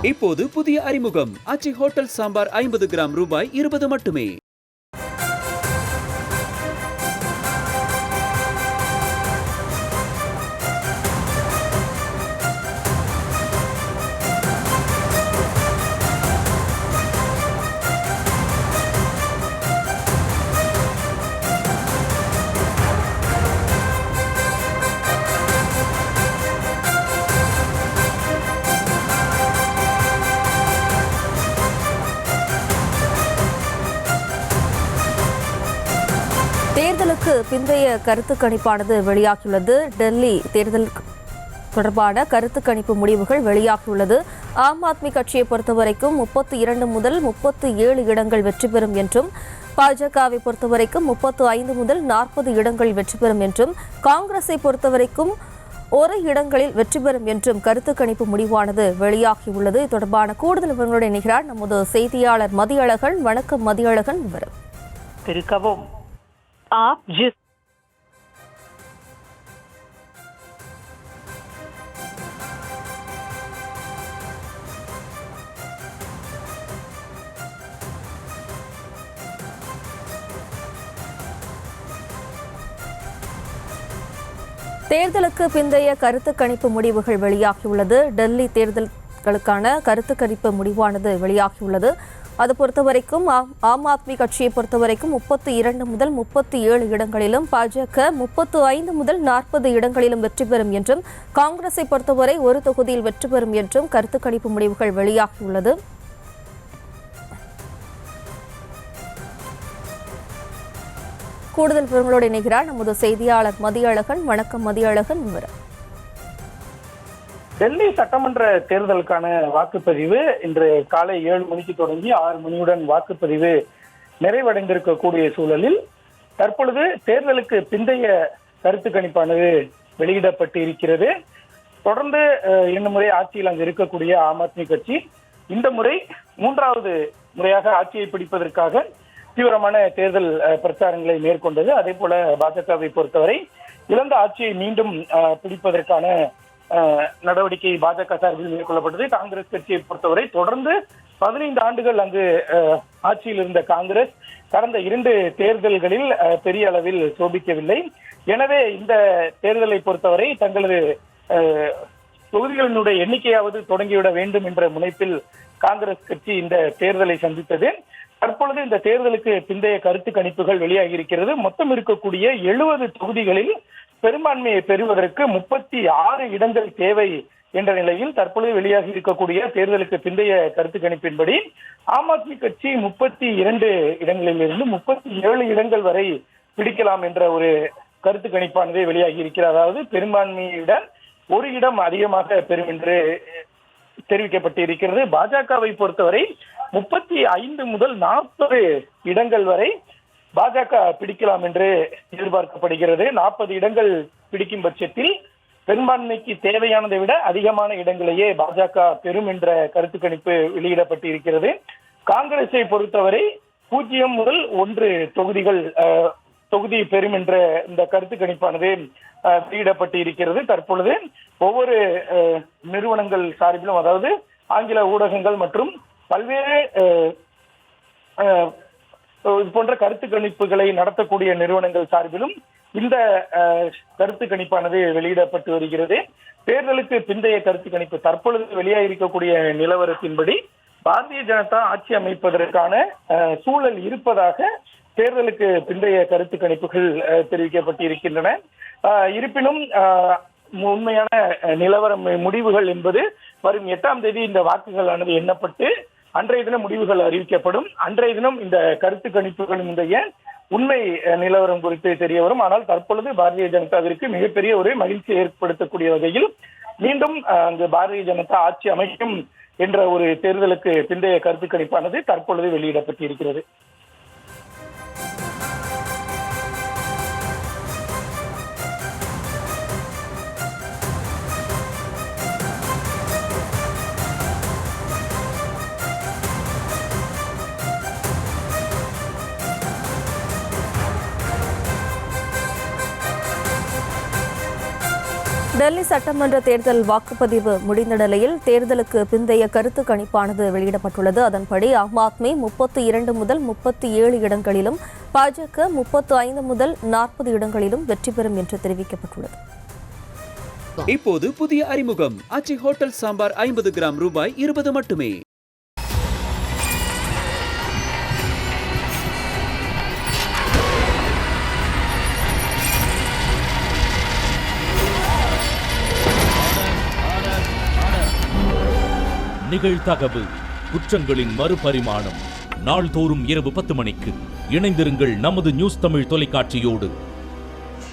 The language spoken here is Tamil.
இப்போது புதிய அறிமுகம் ஆச்சி ஹோட்டல் சாம்பார் 50 கிராம் ரூபாய் 20 மட்டுமே. தேர்தலுக்கு பிந்தைய கருத்து கணிப்பானது வெளியாகியுள்ளது. டெல்லி தேர்தல் தொடர்பான கருத்து கணிப்பு முடிவுகள் வெளியாகியுள்ளது. ஆம் ஆத்மி கட்சியை பொறுத்தவரைக்கும் 32 முதல் 37 இடங்கள் வெற்றி பெறும் என்றும், பாஜகவை பொறுத்தவரைக்கும் 35 முதல் 40 இடங்கள் வெற்றி பெறும் என்றும், காங்கிரஸை பொறுத்தவரைக்கும் 1 இடங்களில் வெற்றி பெறும் என்றும் கருத்து கணிப்பு முடிவானது வெளியாகியுள்ளது. இது தொடர்பான கூடுதல் விவரங்களுடன் இணைகிறார் நமது செய்தியாளர் மதியழகன். வணக்கம் மதியழகன், விவரம் திருக்கவும். आप जिस தேர்தலுக்கு பிந்தைய கருத்து கணிப்பு முடிவுகள் வெளியாகியுள்ளது. டெல்லி தேர்தல்களுக்கான கருத்து கணிப்பு முடிவானது வெளியாகியுள்ளது. அது பொறுத்தவரைக்கும் ஆம் ஆத்மி கட்சியை பொறுத்தவரைக்கும் 32 முதல் 37 இடங்களிலும், பாஜக 35 முதல் 40 இடங்களிலும் வெற்றி பெறும் என்றும், காங்கிரஸை பொறுத்தவரை ஒரு தொகுதியில் வெற்றி பெறும் என்றும் கருத்து கணிப்பு முடிவுகள் வெளியாகியுள்ளது. கூடுதல் விவரங்களோடு இணைகிறார் நமது செய்தியாளர் மதியழகன். வணக்கம் மதியழகன், விவரம். டெல்லி சட்டமன்ற தேர்தலுக்கான வாக்குப்பதிவு இன்று காலை 7 மணிக்கு தொடங்கி 6 மணியுடன் வாக்குப்பதிவு நிறைவடைந்திருக்கக்கூடிய சூழலில் தற்பொழுது தேர்தலுக்கு பிந்தைய கருத்து கணிப்பானது வெளியிடப்பட்டு இருக்கிறது. தொடர்ந்து 2 முறை ஆட்சியில் அங்கு இருக்கக்கூடிய ஆம் ஆத்மி கட்சி இந்த முறை 3வது முறையாக ஆட்சியை பிடிப்பதற்காக தீவிரமான தேர்தல் பிரச்சாரங்களை மேற்கொண்டது. அதே போல பாஜகவை பொறுத்தவரை இழந்த ஆட்சியை மீண்டும் பிடிப்பதற்கான நடவடிக்கை பாஜக சார்பில் மேற்கொள்ளப்பட்டது. காங்கிரஸ் கட்சியை பொறுத்தவரை தொடர்ந்து 15 ஆண்டுகள் அங்கு ஆட்சியில் இருந்த காங்கிரஸ் கடந்த 2 தேர்தல்களில் பெரிய அளவில் சோபிக்கவில்லை. எனவே இந்த தேர்தலை பொறுத்தவரை தங்களது தொகுதிகளினுடைய எண்ணிக்கையாவது தொடங்கிவிட வேண்டும் என்ற முனைப்பில் காங்கிரஸ் கட்சி இந்த தேர்தலை சந்தித்தது. தற்பொழுது இந்த தேர்தலுக்கு பிந்தைய கருத்து கணிப்புகள் வெளியாகி இருக்கிறது. மொத்தம் இருக்கக்கூடிய 70 தொகுதிகளில் பெரும்பான்மையை பெறுவதற்கு 36 இடங்கள் தேவை என்ற நிலையில் தற்பொழுது வெளியாகி இருக்கக்கூடிய தேர்தலுக்கு பிந்தைய கருத்து கணிப்பின்படி ஆம் ஆத்மி கட்சி 32 இடங்களில் இருந்து 37 இடங்கள் வரை பிடிக்கலாம் என்ற ஒரு கருத்து கணிப்பானது வெளியாகி இருக்கிறது. அதாவது பெரும்பான்மையுடன் 1 இடம் அதிகமாக பெறும் என்று தெரிவிக்கப்பட்டு இருக்கிறது. பாஜகவை பொறுத்தவரை 35 முதல் 40 இடங்கள் வரை பாஜக பிடிக்கலாம் என்று எதிர்பார்க்கப்படுகிறது. 40 இடங்கள் பிடிக்கும் பட்சத்தில் பெரும்பான்மைக்கு தேவையானதை விட அதிகமான இடங்களையே பாஜக பெறும் என்ற கருத்து கணிப்பு வெளியிடப்பட்டு இருக்கிறது. காங்கிரஸை பொறுத்தவரை 0 முதல் 1 தொகுதி பெறும் என்ற இந்த கருத்து கணிப்பானது வெளியிடப்பட்டு இருக்கிறது. தற்பொழுது ஒவ்வொரு நிறுவனங்கள் சார்பிலும், அதாவது ஆங்கில ஊடகங்கள் மற்றும் பல்வேறு இது போன்ற கருத்து கணிப்புகளை நடத்தக்கூடிய நிறுவனங்கள் சார்பிலும் இந்த கருத்து கணிப்பானது வெளியிடப்பட்டு வருகிறது. தேர்தலுக்கு பிந்தைய கருத்து கணிப்பு தற்பொழுது வெளியாக இருக்கக்கூடிய நிலவரத்தின்படி பாரதிய ஜனதா ஆட்சி அமைப்பதற்கான சூழல் இருப்பதாக தேர்தலுக்கு பிந்தைய கருத்து கணிப்புகள் தெரிவிக்கப்பட்டு இருக்கின்றன. இருப்பினும் உண்மையான நிலவரம் முடிவுகள் என்பது வரும் 8ஆம் தேதி இந்த வாக்குகளானது எண்ணப்பட்டு அன்றைய தினம் முடிவுகள் அறிவிக்கப்படும். அன்றைய தினம் இந்த கருத்து கணிப்புகளினுடைய உண்மை நிலவரம் குறித்து தெரிய வரும். ஆனால் தற்பொழுது பாரதிய ஜனதாவிற்கு மிகப்பெரிய ஒரு மகிழ்ச்சி ஏற்படுத்தக்கூடிய வகையில் மீண்டும் அங்கு பாரதிய ஜனதா ஆட்சி அமைக்கும் என்ற ஒரு தேர்தலுக்கு பிந்தைய கருத்து கணிப்பானது தற்பொழுது வெளியிடப்பட்டு இருக்கிறது. டெல்லி சட்டமன்ற தேர்தல் வாக்குப்பதிவு முடிந்த நிலையில் தேர்தலுக்கு பிந்தைய கருத்து கணிப்பானது வெளியிடப்பட்டுள்ளது. அதன்படி ஆம் ஆத்மி 32 முதல் 37 இடங்களிலும், பாஜக 35 முதல் 40 இடங்களிலும் வெற்றி பெறும் என்று தெரிவிக்கப்பட்டுள்ளது. இப்போது புதிய அறிமுகம் ஆச்சி ஹோட்டல் சாம்பார் 50 கிராம் ரூபாய் 20 மட்டுமே. நிகழ்தகவு குற்றங்களின் மறுபரிமாணம். நாள்தோறும் இரவு 10 மணிக்கு இணைந்திருங்கள் நமது நியூஸ் தமிழ் தொலைக்காட்சியோடு.